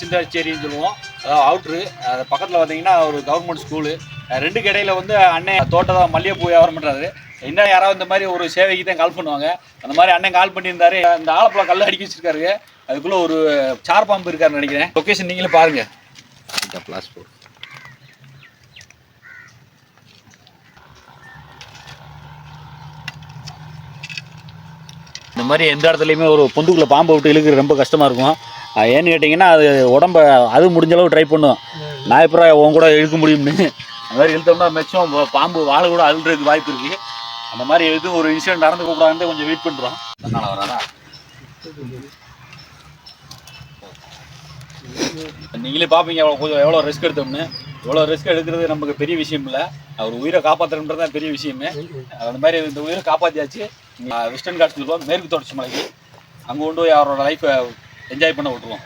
சிந்தாச்சேரின்னு சொல்லுவோம், அதாவது அவுட்ரு. அது பக்கத்தில் பார்த்தீங்கன்னா ஒரு கவர்மெண்ட் ஸ்கூலு. ரெண்டுக்கு இடையில வந்து அண்ணன் தோட்டதான் மல்லிகைப்பூ வியாபாரம் பண்ணுறாரு. இன்னும் யாராவது இந்த மாதிரி ஒரு சேவைக்கு தான் கால் பண்ணுவாங்க. அந்த மாதிரி அண்ணன் கால் பண்ணியிருந்தாரு. இந்த ஆலப்பழம் கல் அடிக்க வச்சிருக்காரு. அதுக்குள்ளே ஒரு சார் பாம்பு இருக்காருன்னு நினைக்கிறேன். லொக்கேஷன் நீங்களே பாருங்கள். இந்த மாதிரி எந்த இடத்துலையுமே ஒரு பொந்துக்குள்ளே பாம்பை விட்டு இழுக்கிறது ரொம்ப கஷ்டமாக இருக்கும். ஏன்னு கேட்டிங்கன்னா அது உடம்ப அது முடிஞ்ச அளவு ட்ரை பண்ணும். நான் இப்போ உன் கூட இழுக்க முடியும்னு அந்த மாதிரி இழுத்தோம்னா மேக்ஸிமம் பாம்பு வாழை கூட அழுறதுக்கு வாய்ப்பு இருக்குது. அந்த மாதிரி எதுவும் ஒரு இன்சிடென்ட் நடந்து கூடாது கொஞ்சம் வெயிட் பண்ணுறோம். அதனால் வராதா நீங்களே பார்ப்பீங்க எவ்வளோ ரிஸ்க் எடுத்தோம்னு. எவ்வளோ ரிஸ்க் எடுக்கிறது நமக்கு பெரிய விஷயம் இல்லை. அவர் உயிரை காப்பாற்றுறது தான் பெரிய விஷயமே. அந்த மாதிரி இந்த உயிரை காப்பாற்றியாச்சு. வெஸ்டர்ன் காட்ஸ் சொல்லுவோம், மேற்கு தொடர்ச்சி மலைக்கு. அங்கே கொண்டு போய் அவரோட லைஃப்பை என்ஜாய் பண்ண விட்டுருவோம்.